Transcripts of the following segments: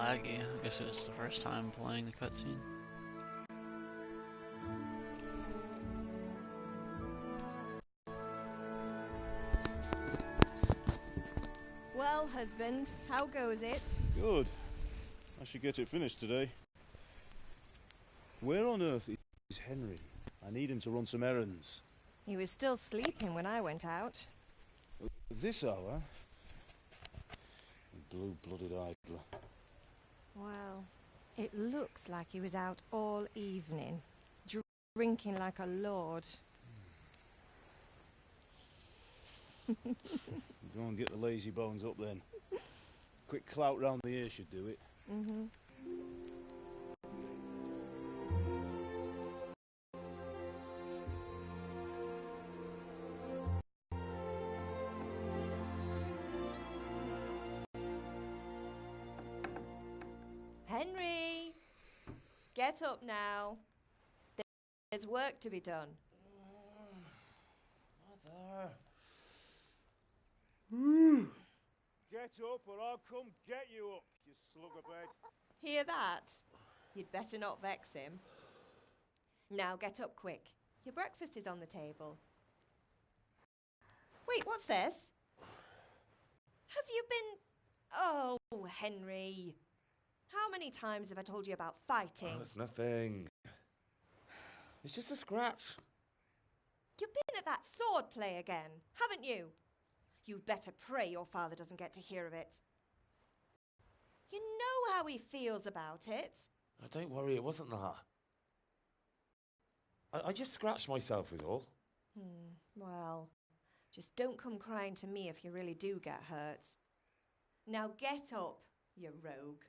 laggy. I guess it was the first time playing the cutscene. Well, husband, how goes it? Good. I should get it finished today. Where on earth is Henry? I need him to run some errands. He was still sleeping when I went out. This hour? Blue-blooded idler. Well, it looks like he was out all evening, drinking like a lord. Go and get the lazy bones up then. Quick clout round the ear should do it. Mm-hmm. Henry! Get up now. There's work to be done. Mother! Get up or I'll come get you up, you slugabed. Hear that? You'd better not vex him. Now get up quick. Your breakfast is on the table. Wait, what's this? Have you been... Oh, Henry. How many times have I told you about fighting? Oh, it's nothing. It's just a scratch. You've been at that sword play again, haven't you? You'd better pray your father doesn't get to hear of it. You know how he feels about it. Oh, don't worry, it wasn't that. I just scratched myself is all. Well, just don't come crying to me if you really do get hurt. Now get up, you rogue.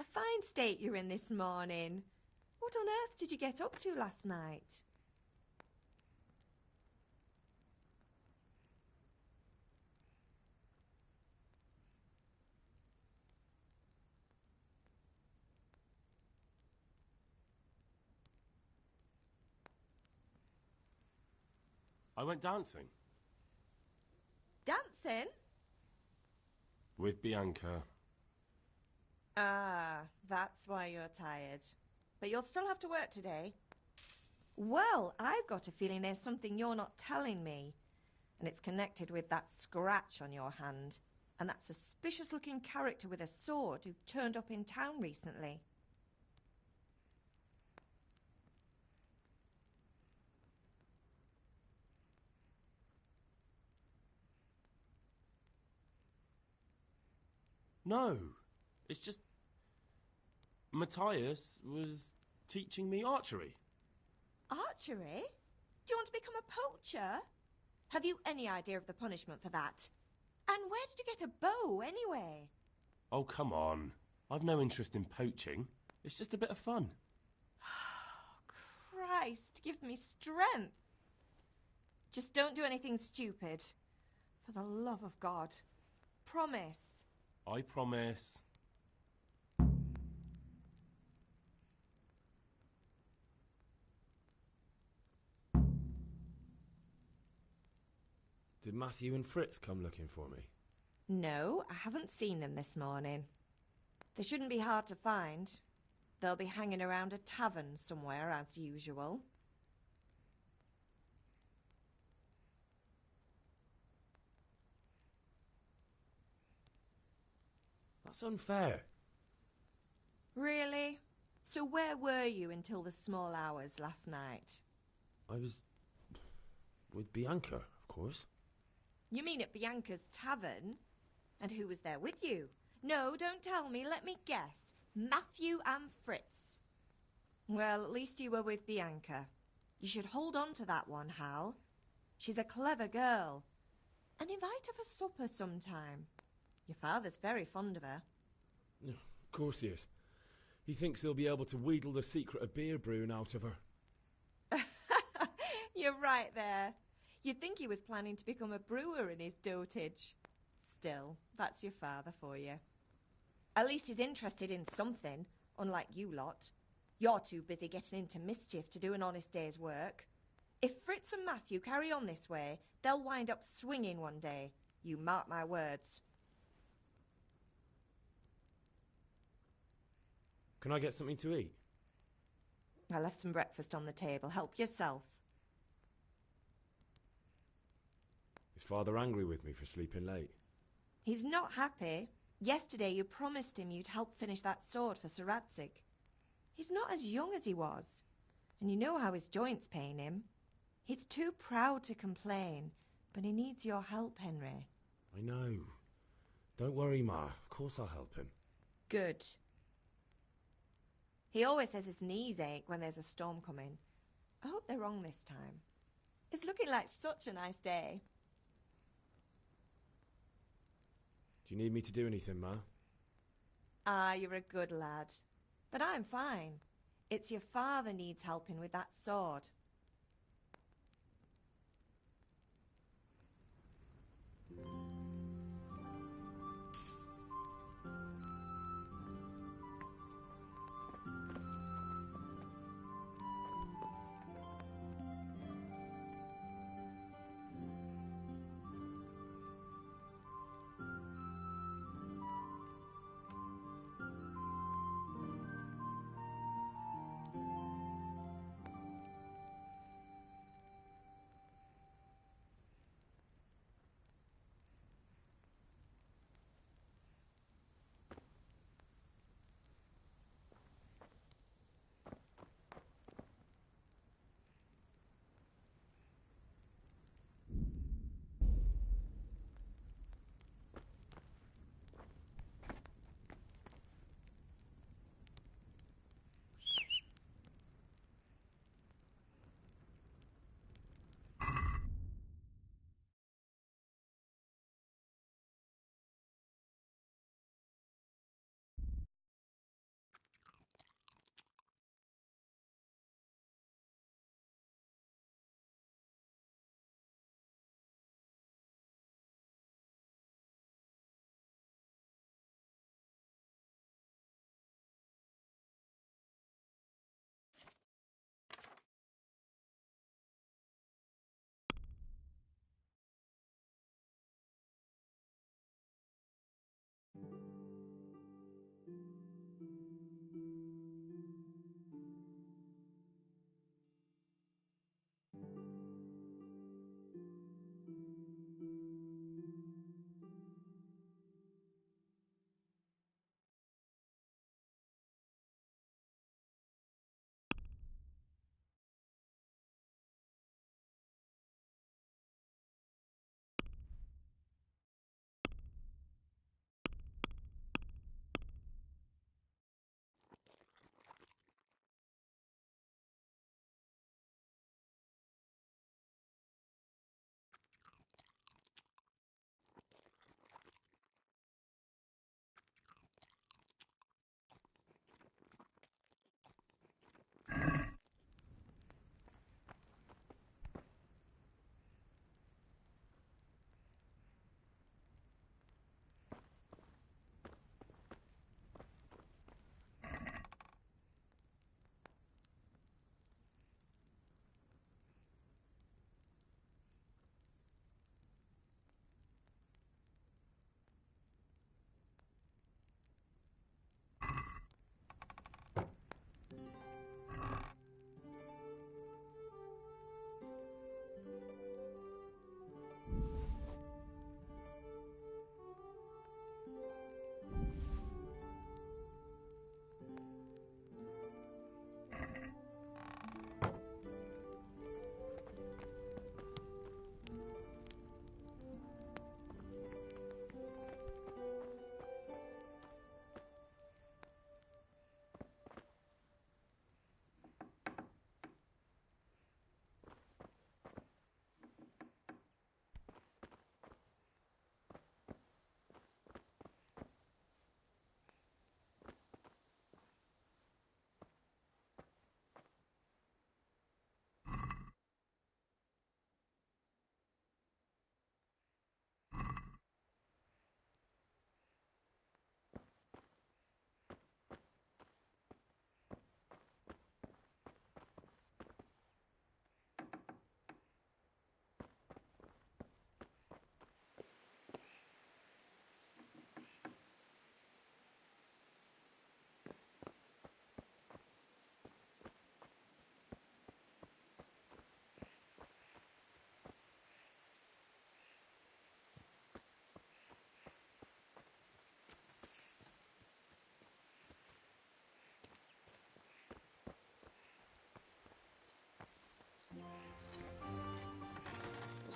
A fine state you're in this morning. What on earth did you get up to last night? I went dancing. Dancing? With Bianca. Ah, that's why you're tired. But you'll still have to work today. Well, I've got a feeling there's something you're not telling me. And it's connected with that scratch on your hand. And that suspicious-looking character with a sword who turned up in town recently. No, it's just... Matthias was teaching me archery. Archery? Do you want to become a poacher? Have you any idea of the punishment for that? And where did you get a bow, anyway? Oh, come on. I've no interest in poaching. It's just a bit of fun. Christ, give me strength. Just don't do anything stupid. For the love of God. Promise. I promise. Did Matthew and Fritz come looking for me? No, I haven't seen them this morning. They shouldn't be hard to find. They'll be hanging around a tavern somewhere, as usual. That's unfair. Really? So where were you until the small hours last night? I was with Bianca, of course. You mean at Bianca's tavern? And who was there with you? No, don't tell me. Let me guess. Matthew and Fritz. Well, at least you were with Bianca. You should hold on to that one, Hal. She's a clever girl. And invite her for supper sometime. Your father's very fond of her. Yeah, of course he is. He thinks he'll be able to wheedle the secret of beer brewing out of her. You're right there. You'd think he was planning to become a brewer in his dotage. Still, that's your father for you. At least he's interested in something, unlike you lot. You're too busy getting into mischief to do an honest day's work. If Fritz and Matthew carry on this way, they'll wind up swinging one day. You mark my words. Can I get something to eat? I left some breakfast on the table. Help yourself. Is Father angry with me for sleeping late? He's not happy. Yesterday you promised him you'd help finish that sword for Sir Radzig. He's not as young as he was. And you know how his joints pain him. He's too proud to complain, but he needs your help, Henry. I know. Don't worry, Ma. Of course I'll help him. Good. He always says his knees ache when there's a storm coming. I hope they're wrong this time. It's looking like such a nice day. Do you need me to do anything, Ma? Ah, you're a good lad. But I'm fine. It's your father needs helping with that sword.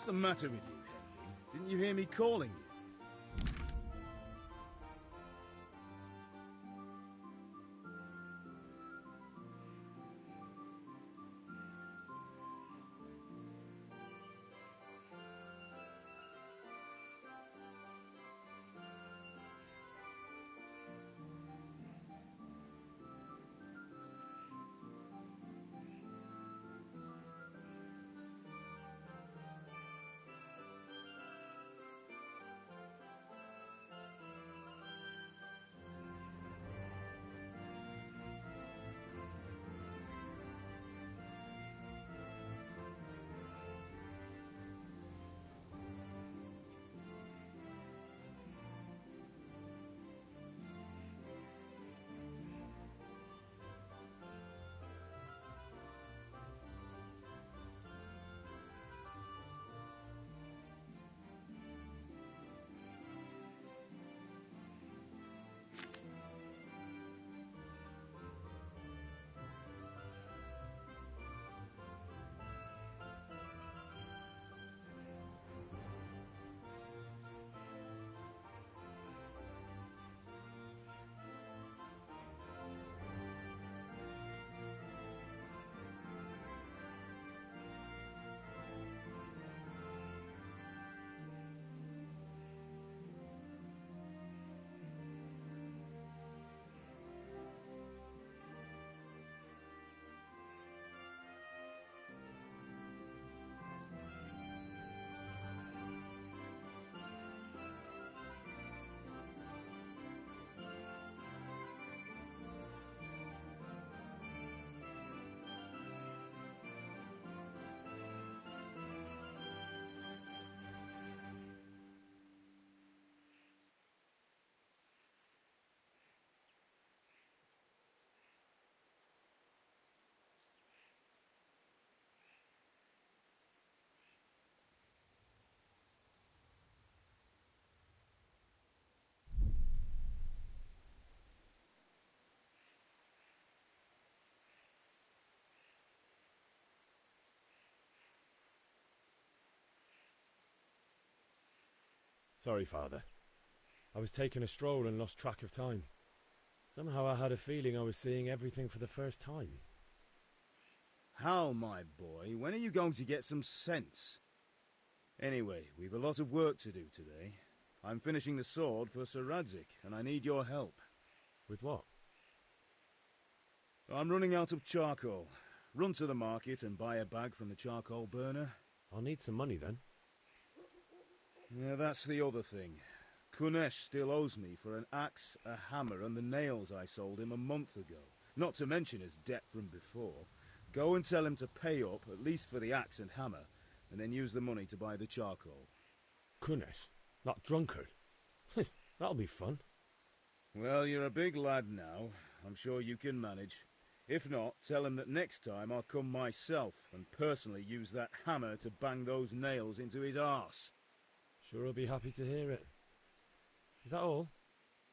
What's the matter with you, Henry? Didn't you hear me calling you? Sorry, Father. I was taking a stroll and lost track of time. Somehow I had a feeling I was seeing everything for the first time. Hal, my boy, when are you going to get some sense? Anyway, we've a lot of work to do today. I'm finishing the sword for Sir Radzig, and I need your help. With what? I'm running out of charcoal. Run to the market and buy a bag from the charcoal burner. I'll need some money then. Yeah, that's the other thing. Kunesh still owes me for an axe, a hammer, and the nails I sold him a month ago. Not to mention his debt from before. Go and tell him to pay up, at least for the axe and hammer, and then use the money to buy the charcoal. Kunesh? That drunkard? That'll be fun. Well, you're a big lad now. I'm sure you can manage. If not, tell him that next time I'll come myself and personally use that hammer to bang those nails into his arse. Sure I'll be happy to hear it. Is that all?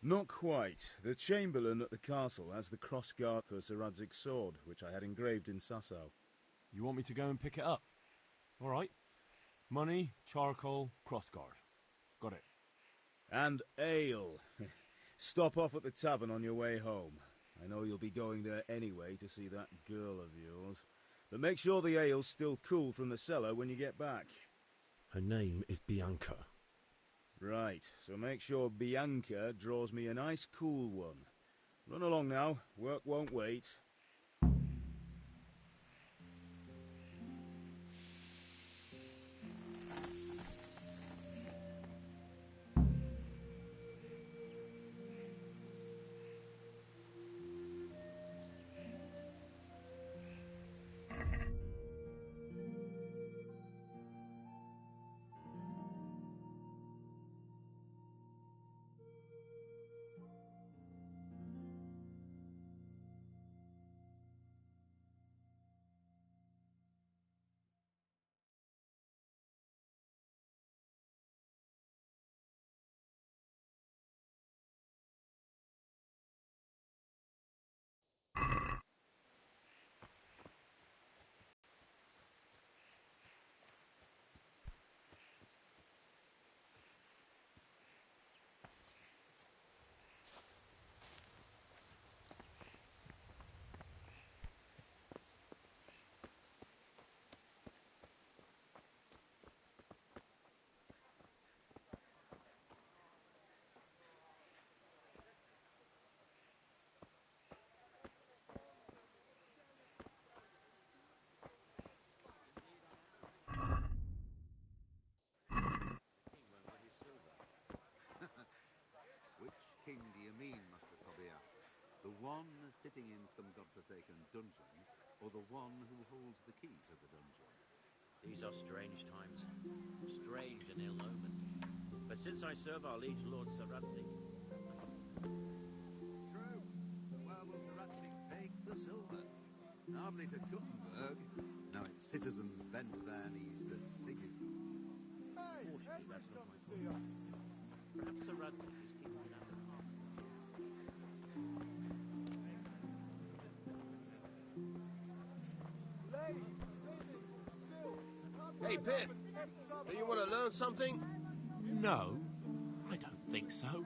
Not quite. The Chamberlain at the castle has the crossguard for Sir Radzig's sword, which I had engraved in Sasau. You want me to go and pick it up? All right. Money, charcoal, crossguard. Got it. And ale. Stop off at the tavern on your way home. I know you'll be going there anyway to see that girl of yours. But make sure the ale's still cool from the cellar when you get back. Her name is Bianca. Right, so make sure Bianca draws me a nice cool one. Run along now, work won't wait. one sitting in some godforsaken dungeon, or the one who holds the key to the dungeon? These are strange times. Strange and ill-omened. But since I serve our liege lord Saradzi... True. Where will Saratsi take the silver? Hardly to Guttenberg. Now its citizens bend their knees to Sigismund. Fortunately, that's not my fault. Perhaps Saradzi is keeping it under half. Hey, Pip, do you want to learn something? No, I don't think so.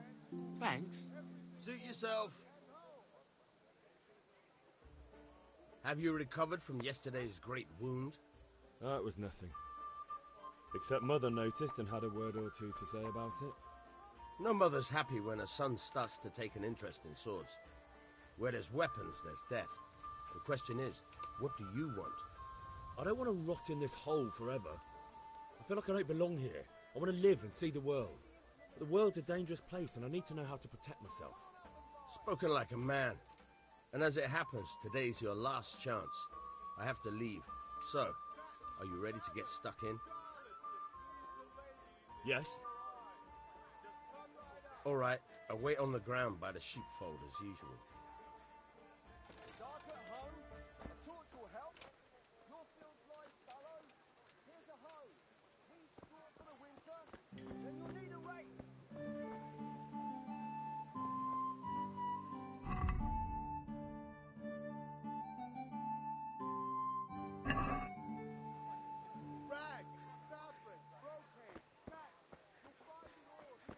Thanks. Suit yourself. Have you recovered from yesterday's great wound? That was nothing. Except Mother noticed and had a word or two to say about it. No mother's happy when her son starts to take an interest in swords. Where there's weapons, there's death. The question is, what do you want? I don't want to rot in this hole forever. I feel like I don't belong here. I want to live and see the world. But the world's a dangerous place and I need to know how to protect myself. Spoken like a man. And as it happens, today's your last chance. I have to leave. So, are you ready to get stuck in? Yes. All right, I'll wait on the ground by the sheepfold as usual. Dark at home, a torch will help. Your fields lie fallow. Here's a hoe. Need straw for the winter, then you'll need a rake. Rags, fabric, brocade, sack. You'll find it all here.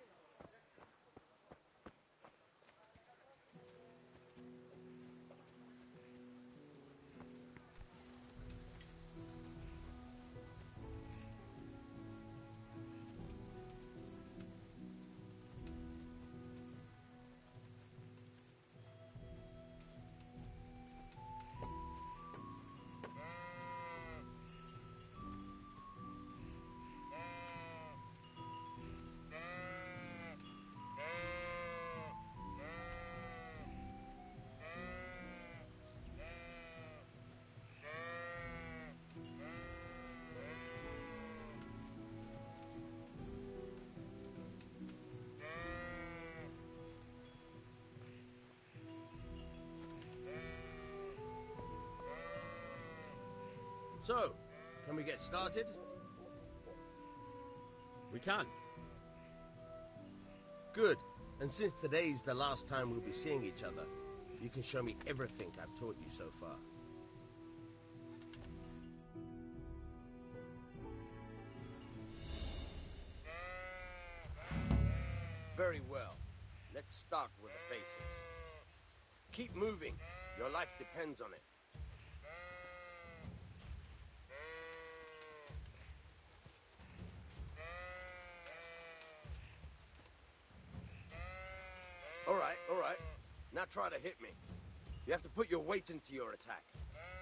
So, can we get started? We can. Good. And since today's the last time we'll be seeing each other, you can show me everything I've taught you so far. Very well. Let's start with the basics. Keep moving. Your life depends on it. All right. Now try to hit me. You have to put your weight into your attack.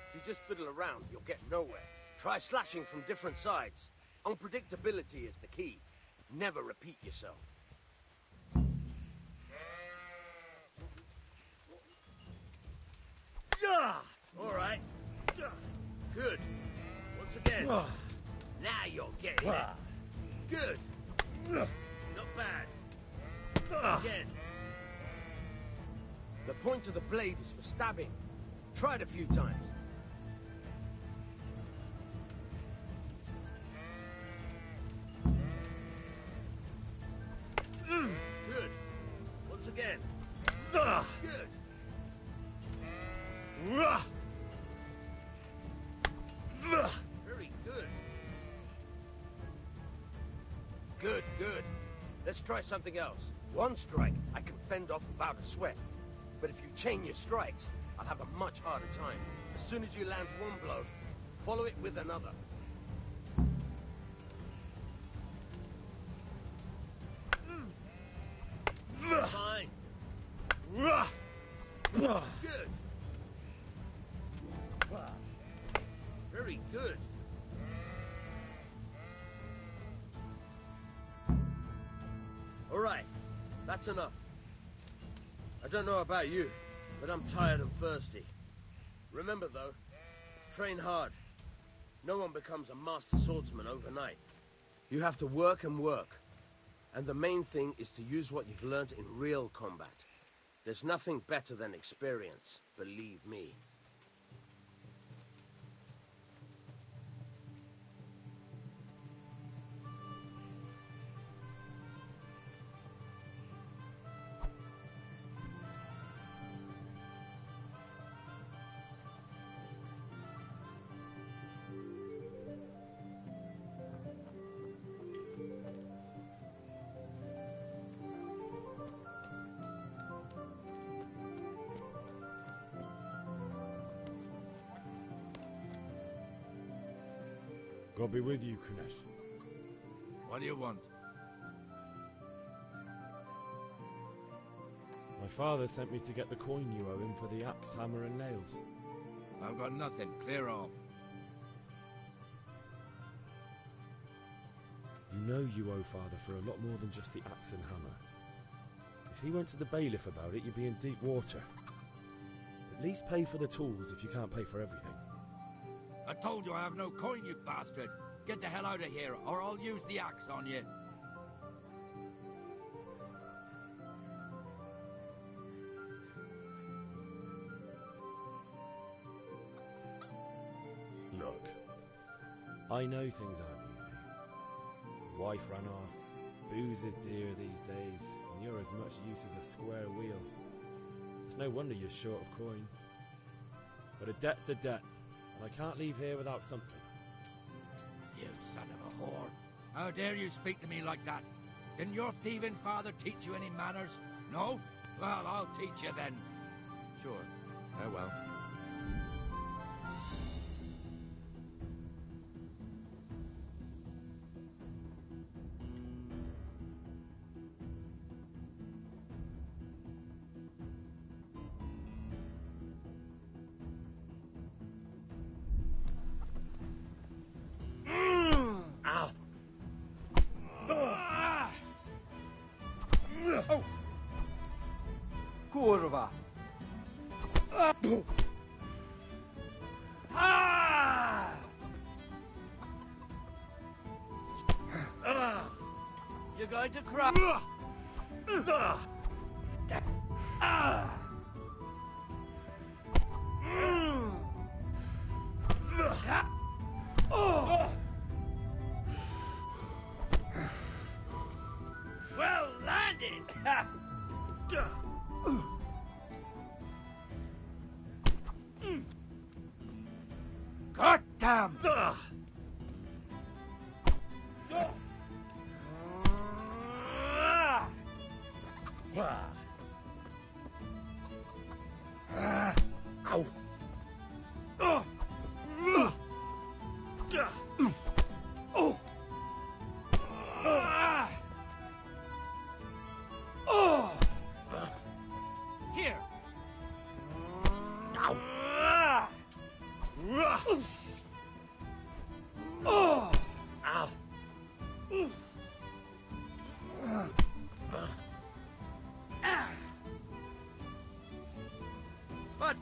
If you just fiddle around, you'll get nowhere. Try slashing from different sides. Unpredictability is the key. Never repeat yourself. All right. Good. Once again. Now you're getting it. Good. Not bad. Again. The point of the blade is for stabbing. Try it a few times. Good. Once again. Good. Very good. Good. Let's try something else. One strike, I can fend off without a sweat. But if you chain your strikes, I'll have a much harder time. As soon as you land one blow, follow it with another. Fine. Good. Very good. All right, that's enough. I don't know about you, but I'm tired and thirsty. Remember, though, train hard. No one becomes a master swordsman overnight. You have to work and work. And the main thing is to use what you've learned in real combat. There's nothing better than experience, believe me. God be with you, Kunesh. What do you want? My father sent me to get the coin you owe him for the axe, hammer and nails. I've got nothing. Clear off. You know you owe father for a lot more than just the axe and hammer. If he went to the bailiff about it, you'd be in deep water. At least pay for the tools if you can't pay for everything. I told you I have no coin, you bastard. Get the hell out of here, or I'll use the axe on you. Look, I know things aren't easy. Wife ran off, booze is dear these days, and you're as much use as a square wheel. It's no wonder you're short of coin. But a debt's a debt, and I can't leave here without something. You son of a whore. How dare you speak to me like that? Didn't your thieving father teach you any manners? No? Well, I'll teach you then. Sure. Farewell. Kurwa! You're going to cry. Well landed! God damn! Ow! Here! Ow! Ow! What?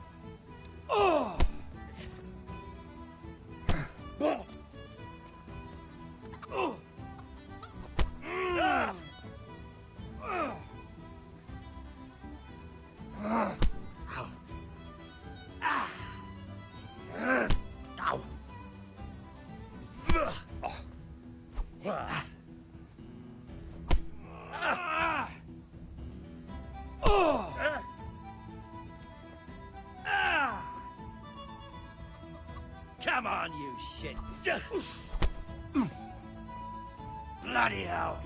Come on, you shit! Bloody hell!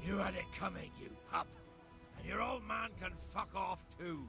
You had it coming, you pup. And your old man can fuck off too.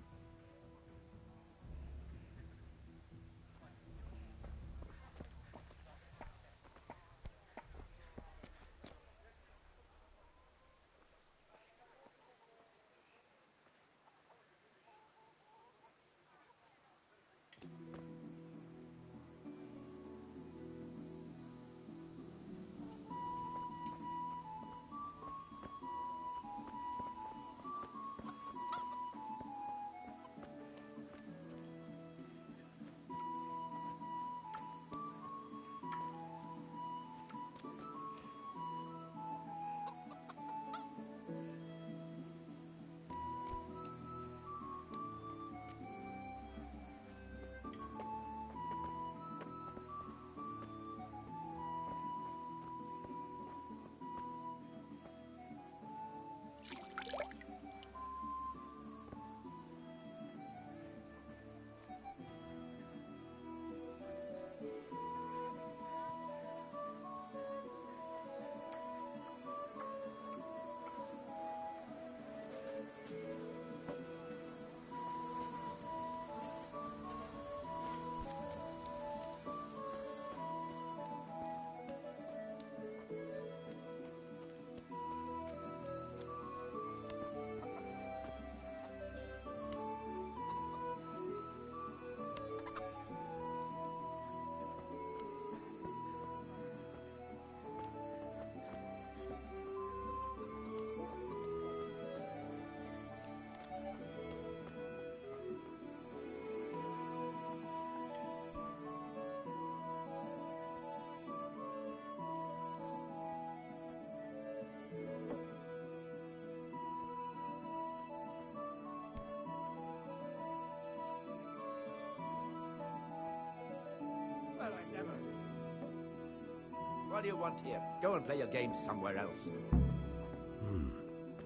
What do you want here? Go and play your games somewhere else.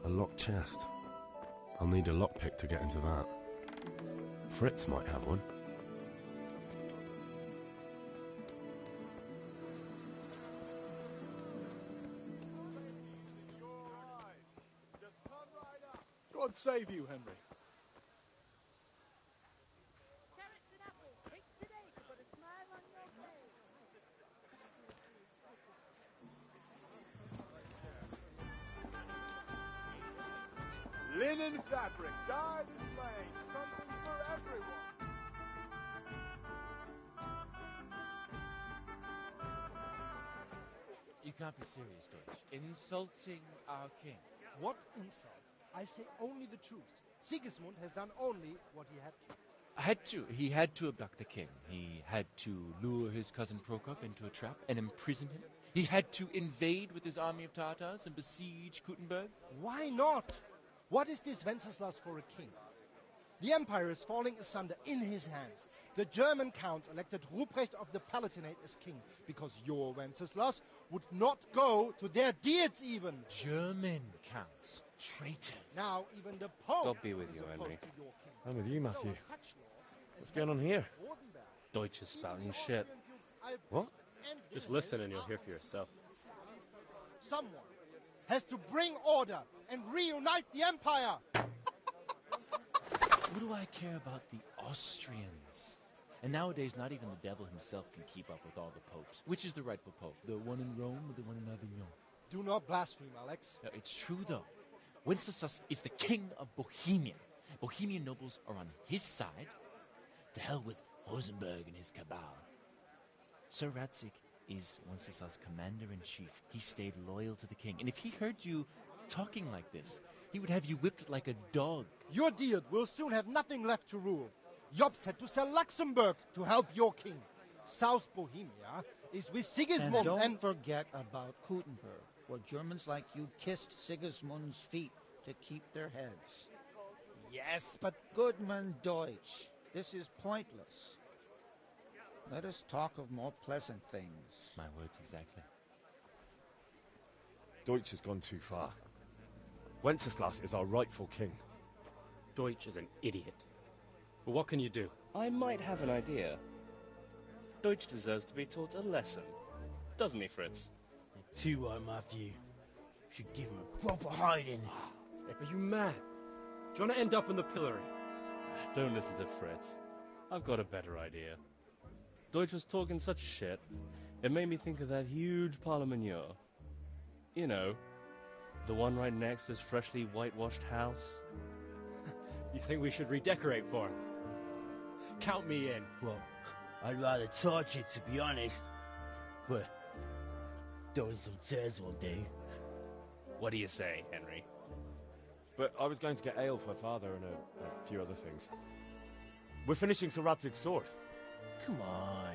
A locked chest. I'll need a lockpick to get into that. Fritz might have one. God save you, Henry. Carrots and apples, pick today to put a smile on your face. Linen fabric, dyed in flame, something for everyone. You can't be serious, Deutsch. Insulting our king. What insult? I say only the truth. Sigismund has done only what he had to. He had to abduct the king. He had to lure his cousin Prokop into a trap and imprison him. He had to invade with his army of Tartars and besiege Kuttenberg. Why not? What is this Wenceslas for a king? The empire is falling asunder in his hands. The German counts elected Ruprecht of the Palatinate as king because your Wenceslas would not go to their deeds even. German counts. Traitor. Now even the Pope God be with is you, opposed Henry. to your king. I'm with you, Matthew. So such lords as What's going on here? Rosenberg, Deutsch is spouting shit. What? Just listen and you'll hear for yourself. someone has to bring order and reunite the empire. What do I care about the Austrians? And nowadays, not even the devil himself can keep up with all the popes. Which is the rightful pope? The one in Rome or the one in Avignon? Do not blaspheme, Alex. No, it's true, though. Wenceslas is the king of Bohemia. Bohemian nobles are on his side. To hell with Rosenberg and his cabal. Sir Ratzik is Wenceslas' commander-in-chief. He stayed loyal to the king. And if he heard you talking like this, he would have you whipped like a dog. Your deed will soon have nothing left to rule. Jobst had to sell Luxembourg to help your king. South Bohemia is with Sigismund and don't forget about Kuttenberg, where Germans like you kissed Sigismund's feet to keep their heads. Yes, but... Goodman Deutsch, this is pointless. Let us talk of more pleasant things. My words exactly. Deutsch has gone too far. Wenceslas is our rightful king. Deutsch is an idiot. But what can you do? I might have an idea. Deutsch deserves to be taught a lesson. Doesn't he, Fritz? Too right, Matthew. Should give him a proper hiding. Are you mad? Do you want to end up in the pillory? Don't listen to Fritz. I've got a better idea. Deutsch was talking such shit, it made me think of that huge parliament. You know, the one right next to his freshly whitewashed house. You think we should redecorate for him? Count me in. Well, I'd rather torch it, to be honest. But throwing some tears will do. What do you say, Henry? But I was going to get ale for father and a few other things. We're finishing Sir Radzig's sword. Come on.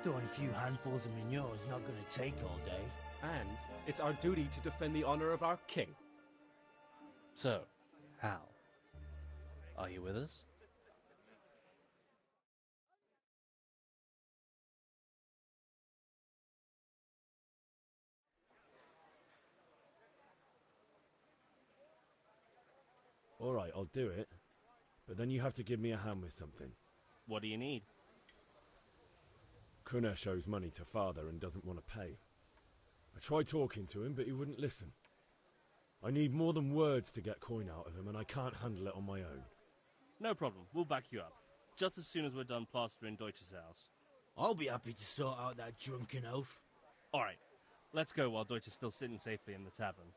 Throwing a few handfuls of manure is not going to take all day. And it's our duty to defend the honor of our king. So, Hal, are you with us? All right, I'll do it. But then you have to give me a hand with something. What do you need? Krunner shows money to father and doesn't want to pay. I tried talking to him, but he wouldn't listen. I need more than words to get coin out of him, and I can't handle it on my own. No problem. We'll back you up. Just as soon as we're done plastering Deutsch's house. I'll be happy to sort out that drunken oaf. All right. Let's go while Deutsch is still sitting safely in the tavern.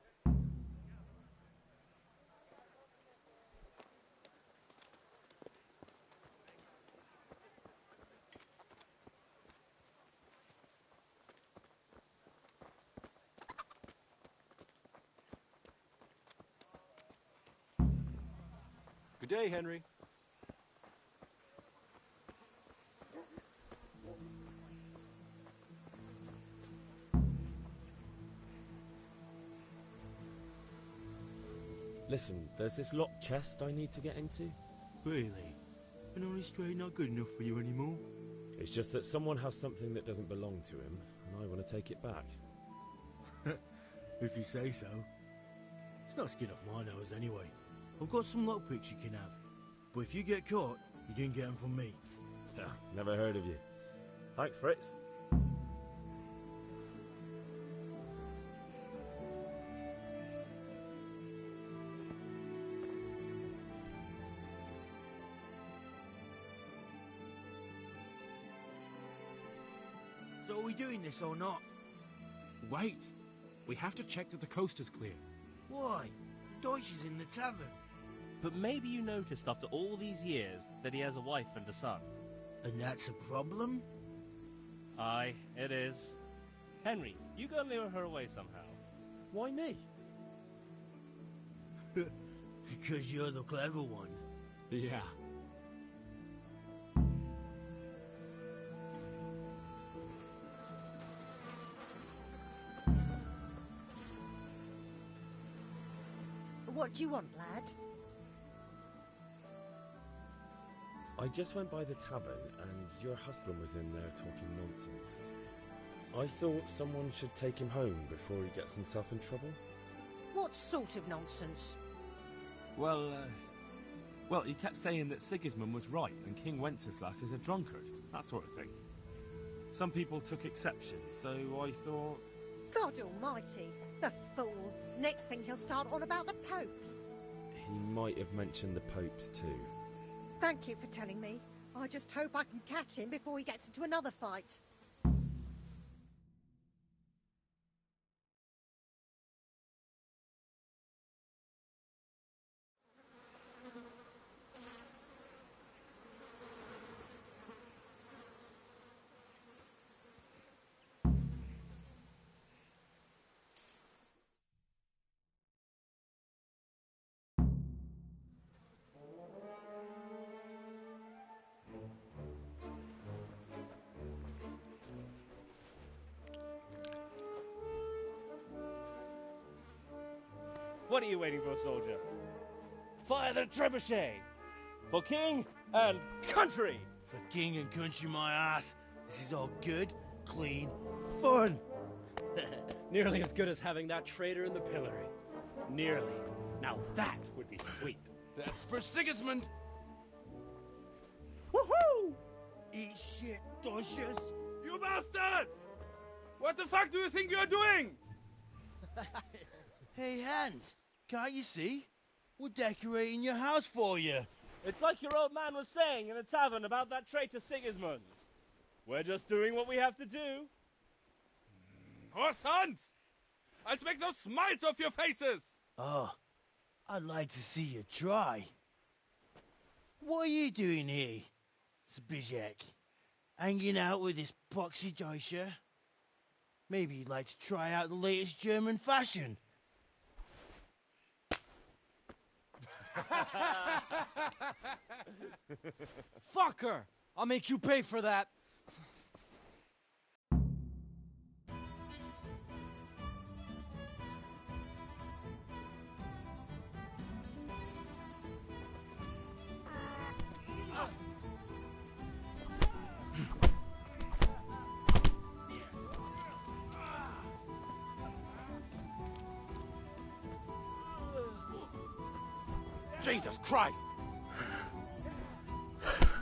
Good day, Henry. Listen, there's this locked chest I need to get into. Really? An honest straight not good enough for you anymore? It's just that someone has something that doesn't belong to him, and I want to take it back. If you say so. It's no skin off my nose anyway. I've got some lockpicks you can have. But if you get caught, you didn't get them from me. Never heard of you. Thanks, Fritz. So are we doing this or not? Wait. We have to check that the coast is clear. Why? Deutsch is in the tavern. But maybe you noticed after all these years that he has a wife and a son. And that's a problem? Aye, it is. Henry, you go lure her away somehow. Why me? Because you're the clever one. Yeah. What do you want, lad? I just went by the tavern and your husband was in there talking nonsense. I thought someone should take him home before he gets himself in trouble. What sort of nonsense? Well, he kept saying that Sigismund was right and King Wenceslas is a drunkard, that sort of thing. Some people took exception, so I thought... God almighty, the fool. Next thing he'll start on about the popes. He might have mentioned the popes too. Thank you for telling me. I just hope I can catch him before he gets into another fight. What are you waiting for, soldier? Fire the trebuchet! For king and country! For king and country, my ass. This is all good, clean, fun. Nearly as good as having that traitor in the pillory. Nearly. Now that would be sweet. That's for Sigismund! Woohoo! Eat shit, Deutsches. You bastards! What the fuck do you think you're doing? Hey, Hans, can't you see? We're decorating your house for you. It's like your old man was saying in the tavern about that traitor Sigismund. We're just doing what we have to do. Oh, sons! I'll make those smiles off your faces! Oh, I'd like to see you try. What are you doing here, Zbyszek? Hanging out with this poxy Deutscher? Maybe you'd like to try out the latest German fashion. Fuck her! I'll make you pay for that. Jesus Christ!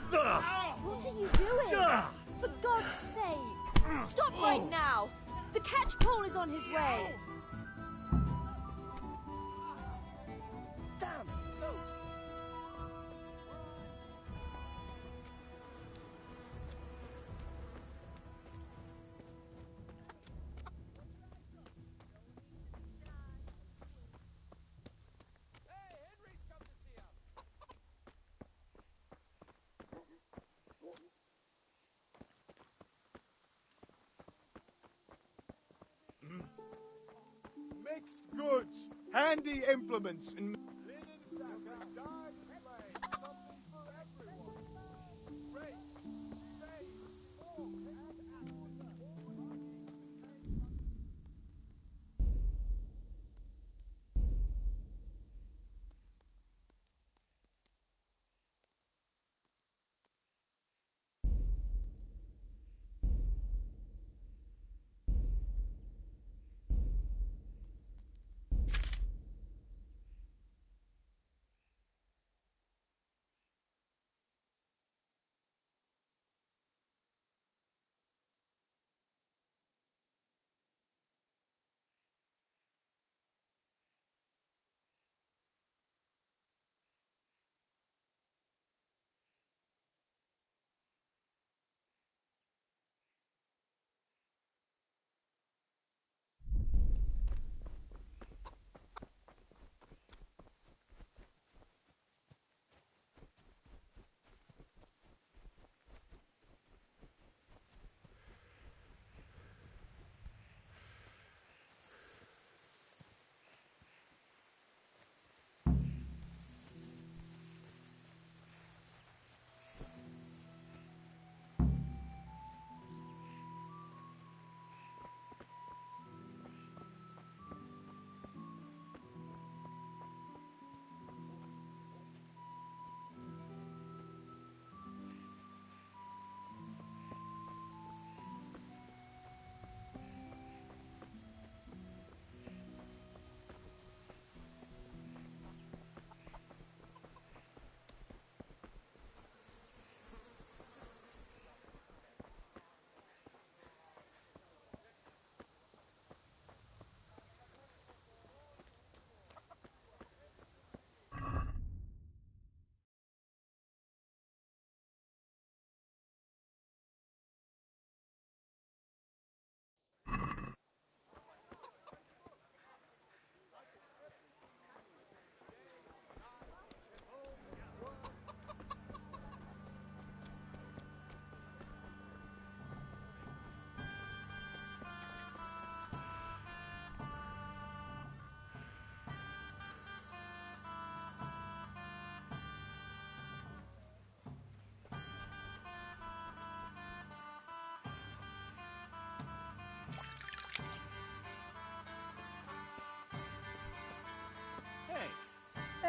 What are you doing? For God's sake! Stop right now! The catchpole is on his way! Damn! Go! Mixed goods, handy implements, and...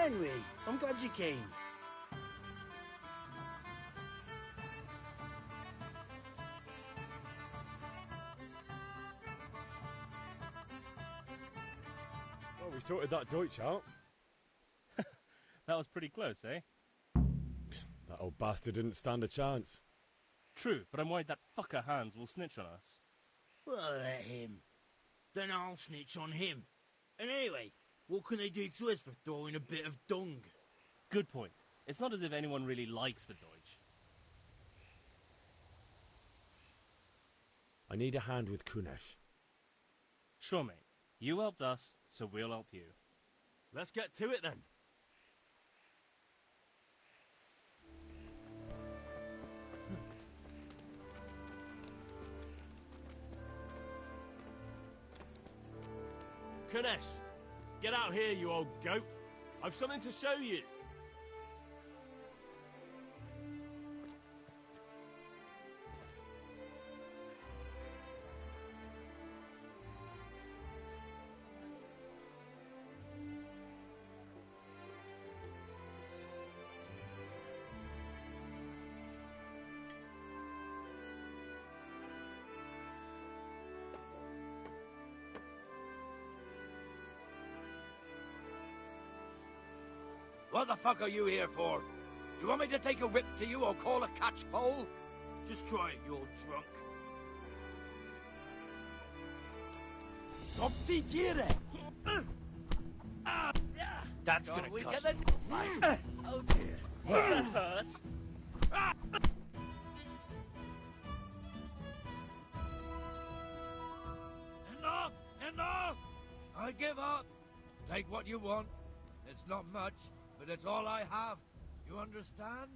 Henry, I'm glad you came. Well, we sorted that Deutsch out. That was pretty close, eh? That old bastard didn't stand a chance. True, but I'm worried that fucker Hans will snitch on us. Well, let him. Then I'll snitch on him. And anyway, what can they do to us for throwing a bit of dung? Good point. It's not as if anyone really likes the Deutsch. I need a hand with Kunesh. Sure, mate. You helped us, so we'll help you. Let's get to it then. Kunesh, get out here, you old goat. I've something to show you. What the fuck are you here for? You want me to take a whip to you or call a catchpole? Just try it, you old drunk. Topsy Tiere! That's gonna we cost get you life. Oh dear. That hurts. Enough! Enough! I give up. Take what you want. It's not much, but it's all I have. You understand?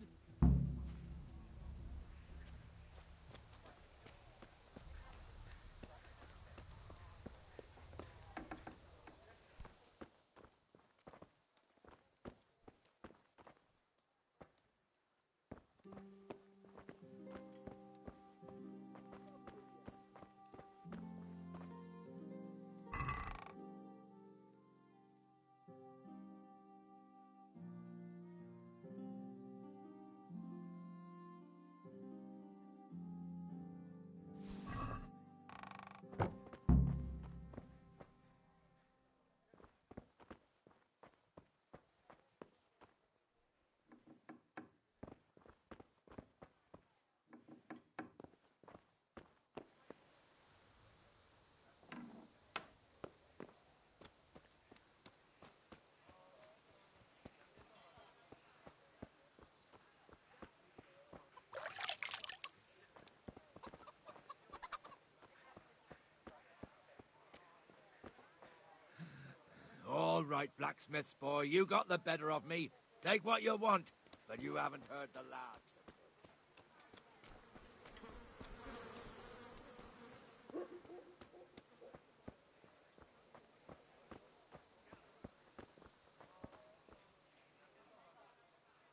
All right, blacksmith's boy, you got the better of me. Take what you want, but you haven't heard the last.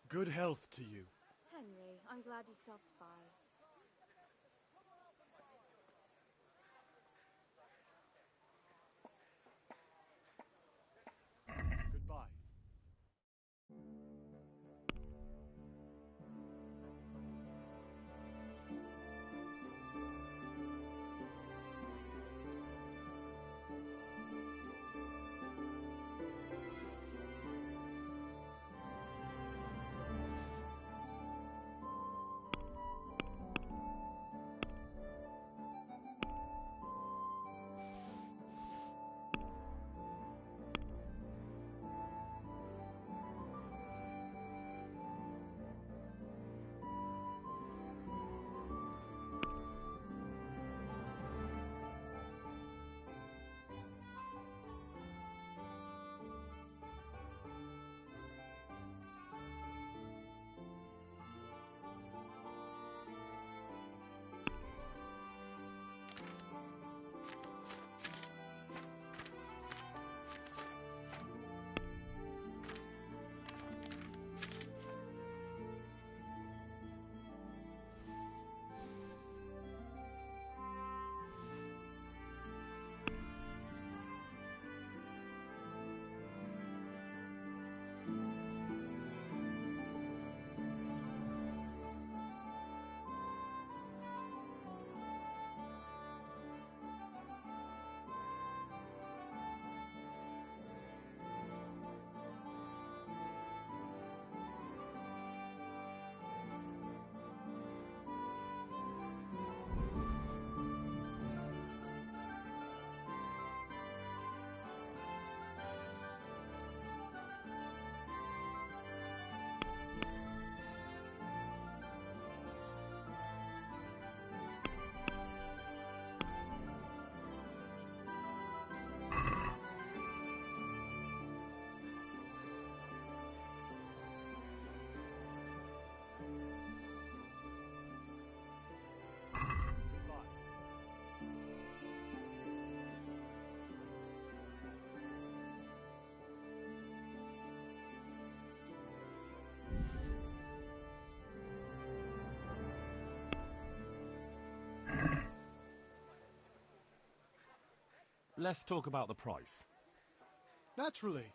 Good health to you. Henry, I'm glad you stopped by. Goodbye. let's talk about the price. Naturally.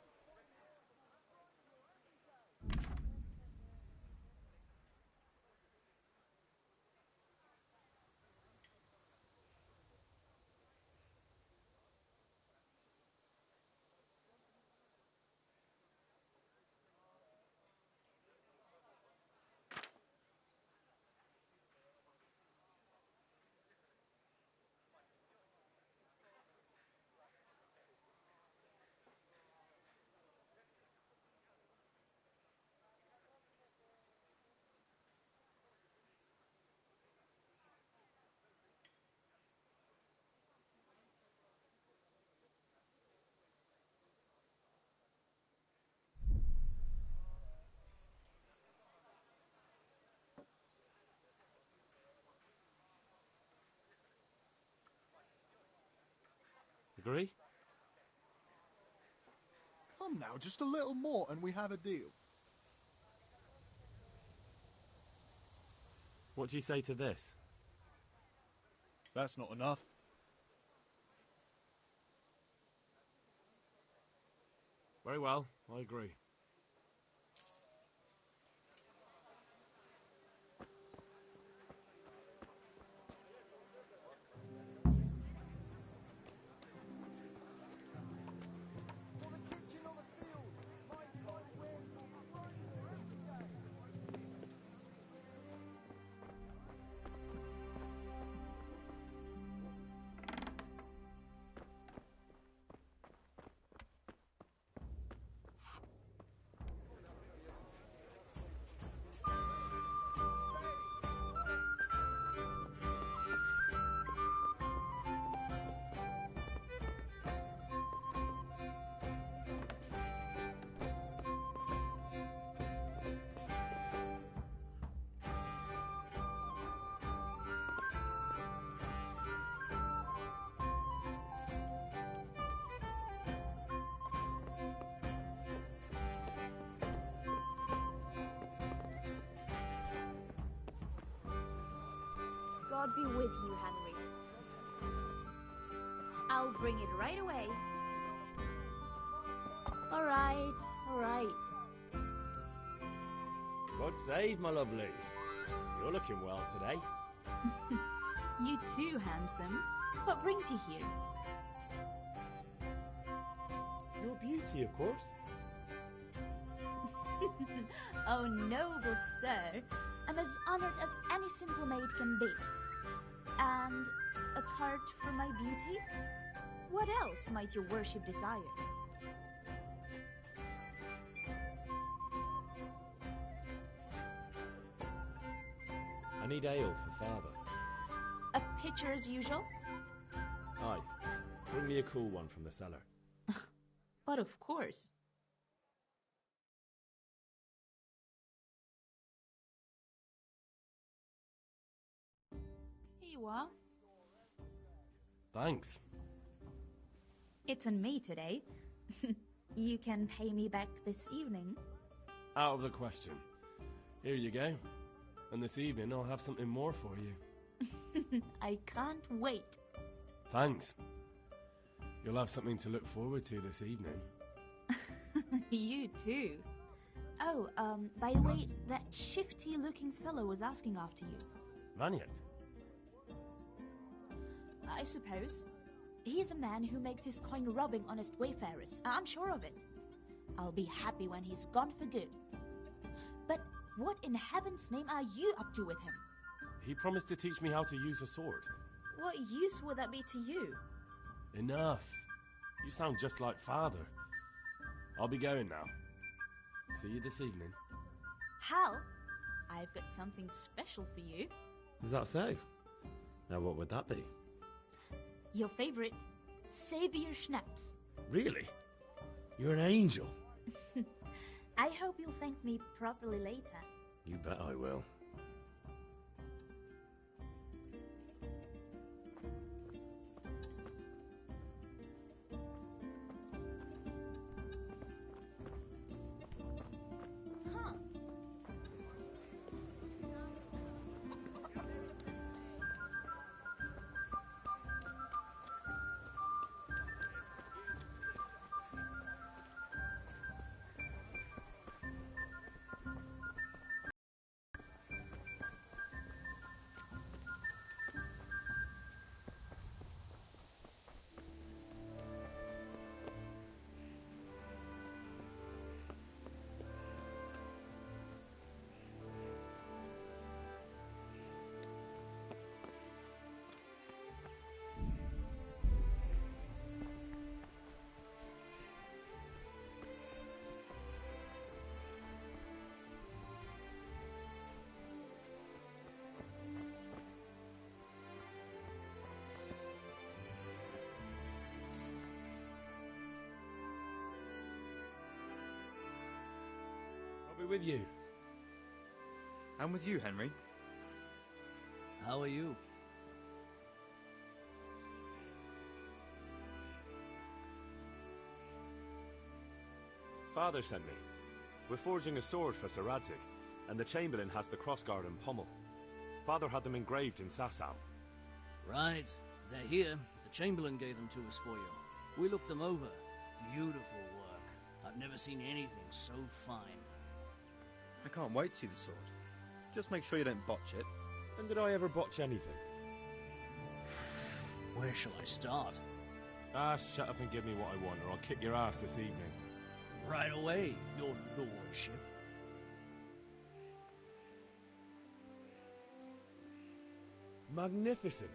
Agree? Come now, just a little more and we have a deal. What do you say to this? That's not enough. Very well, I agree. God be with you, Henry. I'll bring it right away. All right, all right. God save, my lovely. You're looking well today. You too, handsome. What brings you here? Your beauty, of course. Oh, noble sir. I'm as honored as any simple maid can be. And a cart for my beauty? What else might your worship desire? I need ale for father. A pitcher as usual? Aye. Bring me a cool one from the cellar. But of course. Here you are. Thanks. It's on me today. You can pay me back this evening. Out of the question. Here you go. And this evening I'll have something more for you. I can't wait. Thanks. You'll have something to look forward to this evening. You too. Oh, by the way, that shifty-looking fellow was asking after you. Vaniak? I suppose. He's a man who makes his coin robbing honest wayfarers. I'm sure of it. I'll be happy when he's gone for good. But what in heaven's name are you up to with him? He promised to teach me how to use a sword. What use would that be to you? Enough. You sound just like father. I'll be going now. See you this evening. Hal, I've got something special for you. Is that so? Now what would that be? Your favorite, Savior Schnapps. Really? You're an angel. I hope you'll thank me properly later. You bet I will. Huh. We're with you. I'm with you, Henry. How are you? Father sent me. We're forging a sword for Sir Radzig, and the Chamberlain has the crossguard and pommel. Father had them engraved in Sasau. Right. They're here. The Chamberlain gave them to us for you. We looked them over. Beautiful work. I've never seen anything so fine. I can't wait to see the sword. Just make sure you don't botch it. When did I ever botch anything? Where shall I start? Ah, shut up and give me what I want, or I'll kick your ass this evening. Right away, your lordship. Magnificent.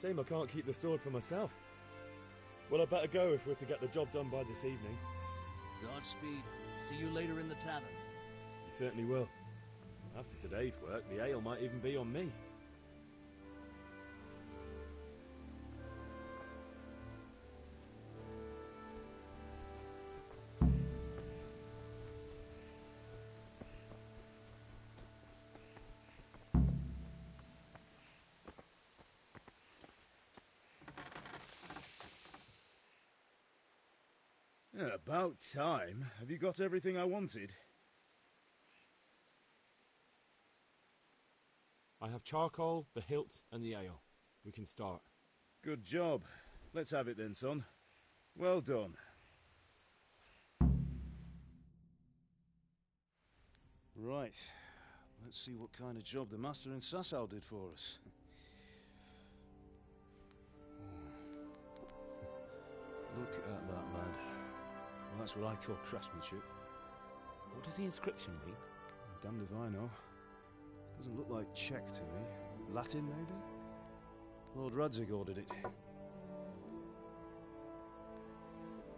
Shame I can't keep the sword for myself. Well, I better go if we're to get the job done by this evening. Godspeed. See you later in the tavern. You certainly will. After today's work, the ale might even be on me. Yeah, about time. Have you got everything I wanted? I have charcoal, the hilt, and the ale. We can start. Good job. Let's have it then, son. Well done. Right. Let's see what kind of job the master in Sasau did for us. Look at that, lad. Well, that's what I call craftsmanship. What does the inscription mean? Damned if I know. Doesn't look like Czech to me. Latin, maybe? Lord Radzig ordered it.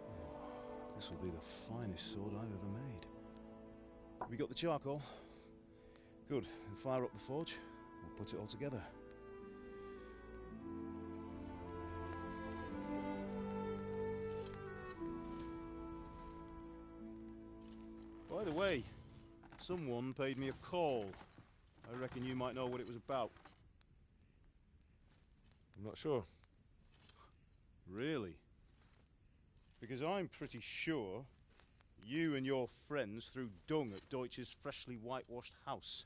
Oh, this will be the finest sword I've ever made. We got the charcoal? Good. Then fire up the forge. We'll put it all together. By the way, someone paid me a call. I reckon you might know what it was about. I'm not sure. Really? Because I'm pretty sure you and your friends threw dung at Deutsch's freshly whitewashed house.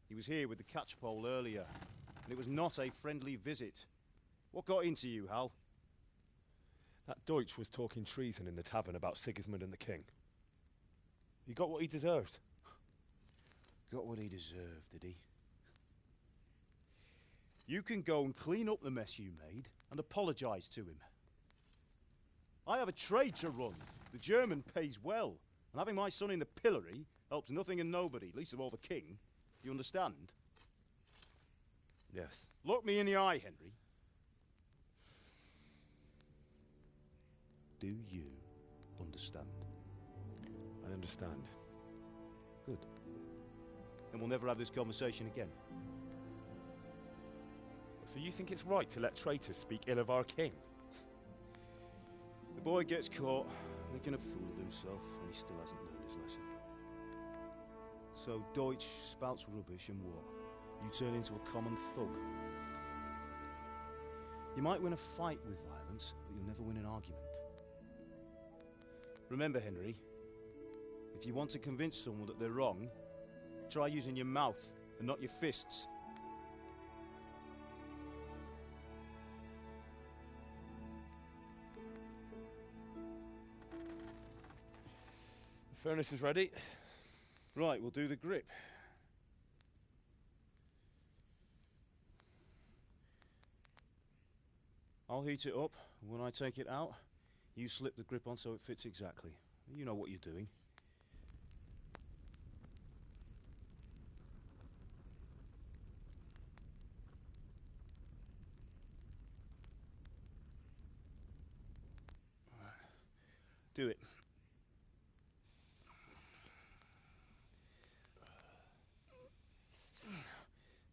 He was here with the catchpole earlier, and it was not a friendly visit. What got into you, Hal? That Deutsch was talking treason in the tavern about Sigismund and the king. He got what he deserved. Got what he deserved, did he? You can go and clean up the mess you made and apologise to him. I have a trade to run. The German pays well, and having my son in the pillory helps nothing and nobody, least of all the king. You understand? Yes. Look me in the eye, Henry. Do you understand? I understand. Good. And we'll never have this conversation again. So you think it's right to let traitors speak ill of our king? The boy gets caught, making a fool of himself, and he still hasn't learned his lesson. So Deutsch spouts rubbish and war. You turn into a common thug. You might win a fight with violence, but you'll never win an argument. Remember, Henry, if you want to convince someone that they're wrong, try using your mouth and not your fists. The furnace is ready. Right, we'll do the grip. I'll heat it up, and when I take it out, you slip the grip on so it fits exactly. You know what you're doing. Do it.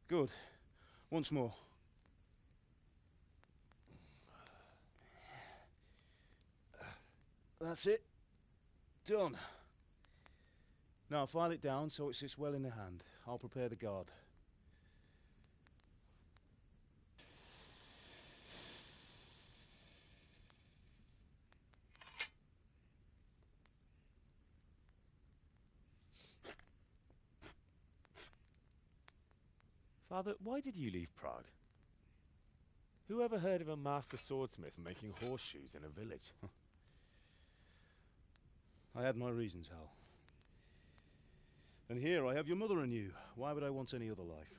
Good. Once more. That's it. Done. Now, file it down so it sits well in the hand. I'll prepare the guard. Father, why did you leave Prague? Who ever heard of a master swordsmith making horseshoes in a village? I had my reasons, Hal. And here I have your mother and you. Why would I want any other life?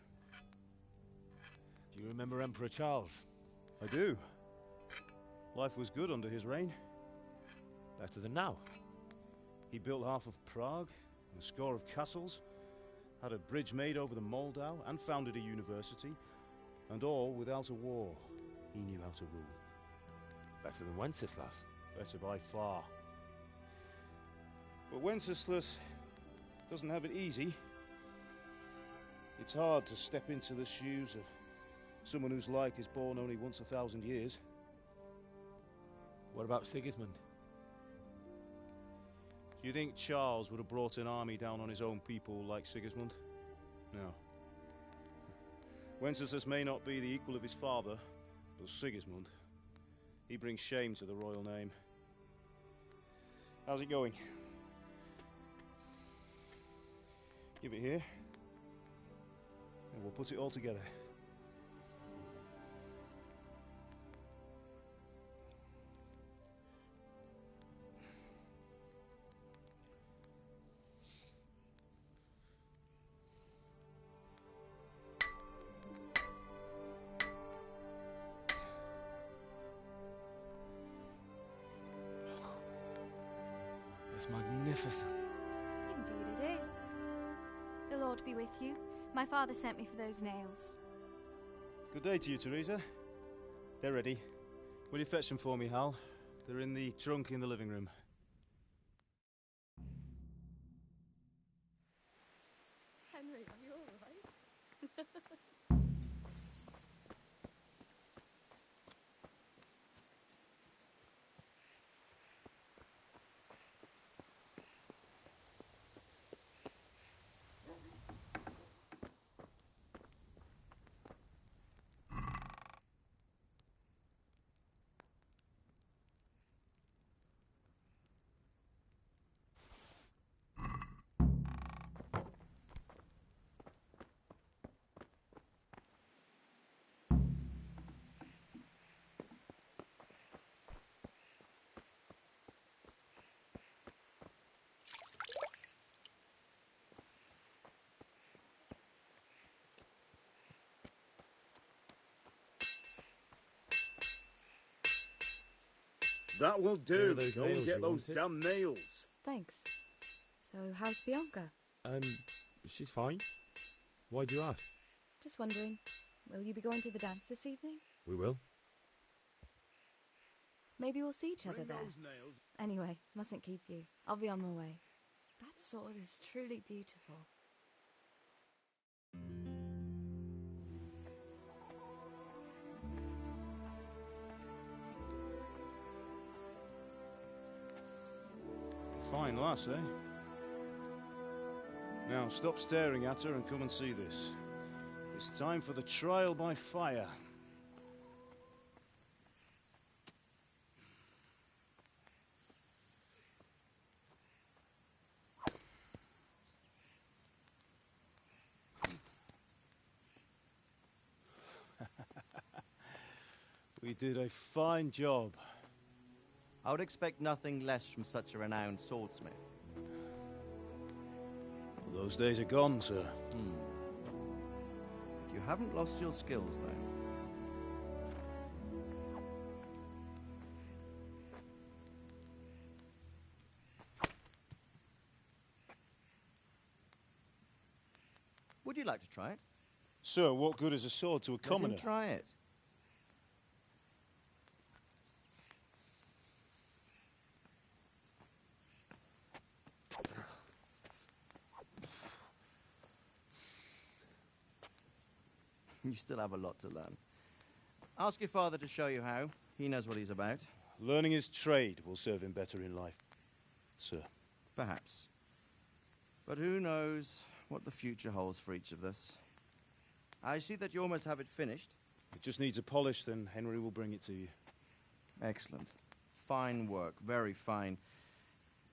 Do you remember Emperor Charles? I do. Life was good under his reign. Better than now. He built half of Prague, and a score of castles, had a bridge made over the Moldau, and founded a university, and all without a war. He knew how to rule. Better than Wenceslas. Better by far. But Wenceslas doesn't have it easy. It's hard to step into the shoes of someone whose like is born only once 1,000 years. What about Sigismund? Do you think Charles would have brought an army down on his own people like Sigismund? No. Wenceslas may not be the equal of his father, but Sigismund, he brings shame to the royal name. How's it going? Give it here, and we'll put it all together. It's magnificent. Indeed it is. The Lord be with you. My father sent me for those nails. Good day to you, Teresa. They're ready. Will you fetch them for me, Hal? They're in the trunk in the living room. Henry, are you all right? That will Here are do. those Go and nails get you those wanted. damn nails. Thanks. So, how's Bianca? She's fine. Why do you ask? Just wondering, will you be going to the dance this evening? We will. Maybe we'll see each other Bring there. those nails. Anyway, mustn't keep you. I'll be on my way. That sword is truly beautiful. Fine lass, eh? Now, stop staring at her and come and see this. It's time for the trial by fire. We did a fine job. I would expect nothing less from such a renowned swordsmith. Well, those days are gone, sir. You haven't lost your skills, though. Would you like to try it? Sir, what good is a sword to a commoner? Let him try it. You still have a lot to learn. Ask your father to show you how. He knows what he's about. Learning his trade will serve him better in life, sir. Perhaps. But who knows what the future holds for each of us. I see that you almost have it finished. It just needs a polish, then Henry will bring it to you. Excellent. Fine work, very fine.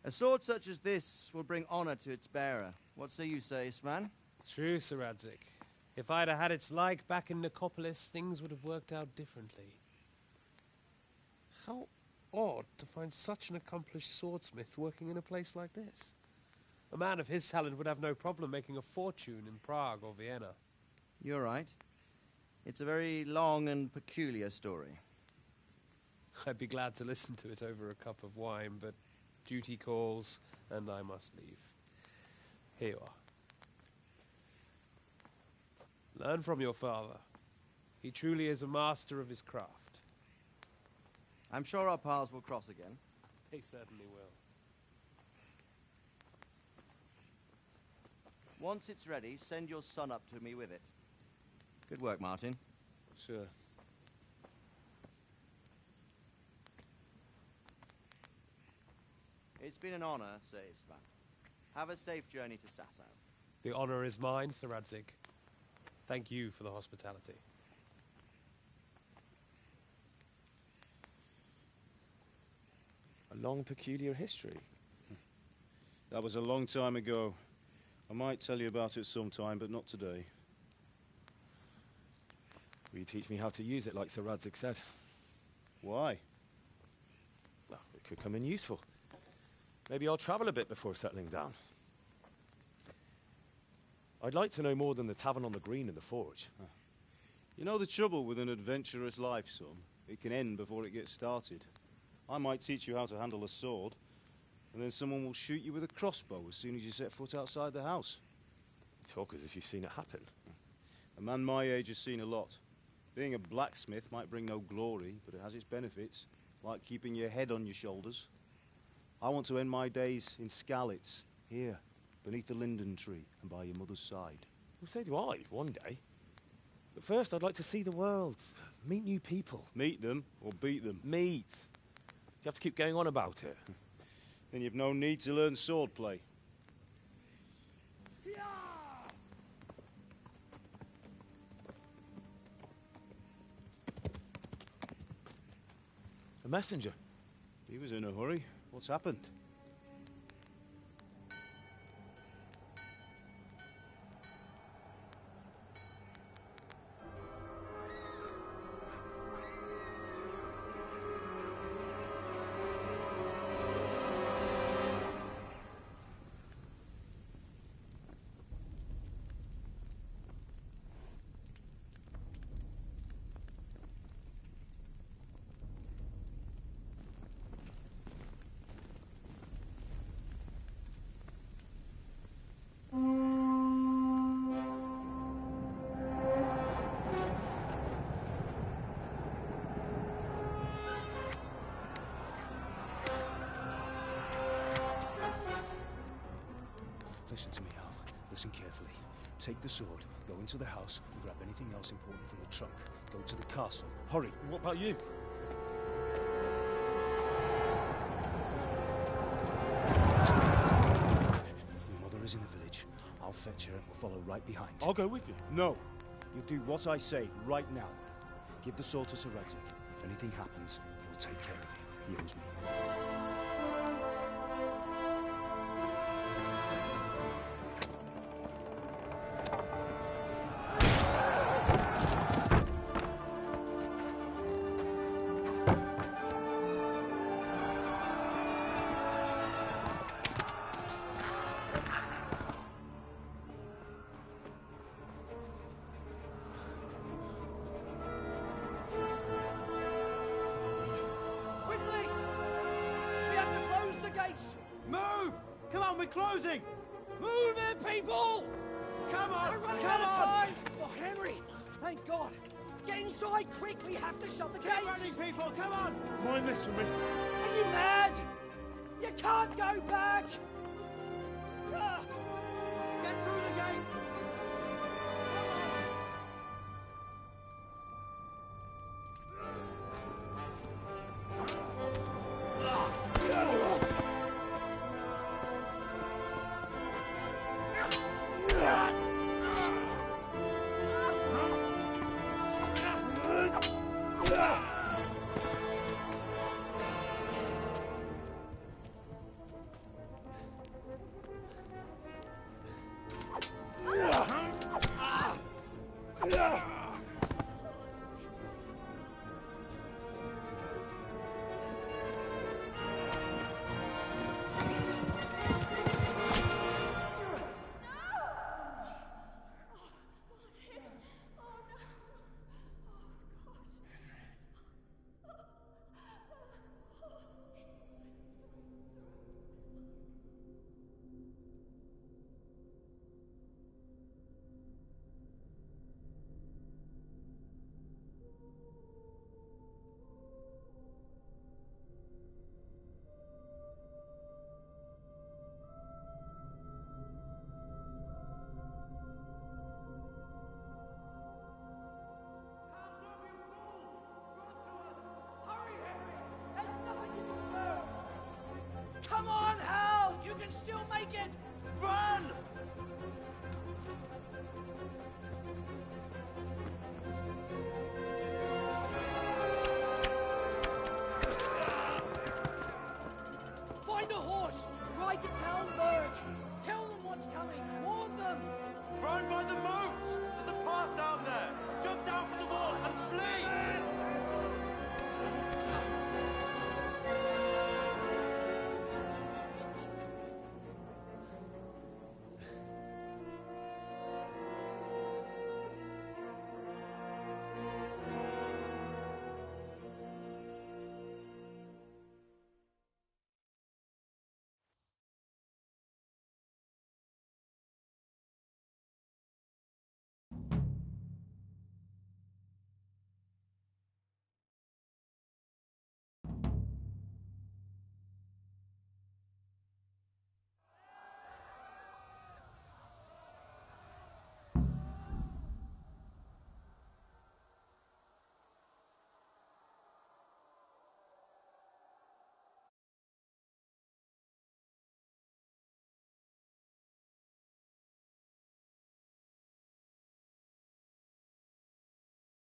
A sword such as this will bring honor to its bearer. What say you, Svan? True, Sir Radzik. If I'd have had its like back in Nicopolis, things would have worked out differently. How odd to find such an accomplished swordsmith working in a place like this. A man of his talent would have no problem making a fortune in Prague or Vienna. You're right. It's a very long and peculiar story. I'd be glad to listen to it over a cup of wine, but duty calls, and I must leave. Here you are. Learn from your father. He truly is a master of his craft. I'm sure our paths will cross again. He certainly will. Once it's ready, send your son up to me with it. Good work, Martin. Sure. It's been an honor, Sir Istvan. Have a safe journey to Sasau. The honor is mine, Sir Radzik. Thank you for the hospitality. A long, peculiar history. That was a long time ago. I might tell you about it sometime, but not today. Will you teach me how to use it, like Sir Radzik said? Why? Well, it could come in useful. Maybe I'll travel a bit before settling down. I'd like to know more than the tavern on the green and the forge. You know the trouble with an adventurous life, son? It can end before it gets started. I might teach you how to handle a sword, and then someone will shoot you with a crossbow as soon as you set foot outside the house. You talk as if you've seen it happen. A man my age has seen a lot. Being a blacksmith might bring no glory, but it has its benefits, like keeping your head on your shoulders. I want to end my days in Skalitz, here, beneath the linden tree and by your mother's side. Well, so do I, one day. But first, I'd like to see the world, meet new people. Meet them or beat them? Meet. You have to keep going on about it. Then you've no need to learn swordplay. A messenger. He was in a hurry. What's happened? Listen to me, Al. Listen carefully. Take the sword, go into the house, and grab anything else important from the trunk. Go to the castle. Hurry. What about you? Your mother is in the village. I'll fetch her and we'll follow right behind. I'll go with you. No. You'll do what I say right now. Give the sword to Sir Radzik. If anything happens, he'll take care of you. He owes me. Closing! Move it, people! Come on! We're running Come out of on! time! Oh, Henry! Thank God! Get inside, quick! We have to shut the gates! Get running, people! Come on! Mind this for me. Are you mad? You can't go back! Get through the gates! Run! Find a horse! Ride to Talmberg! Tell them what's coming! Warn them! Run by the moat! There's a path down there! Jump down from the wall and flee!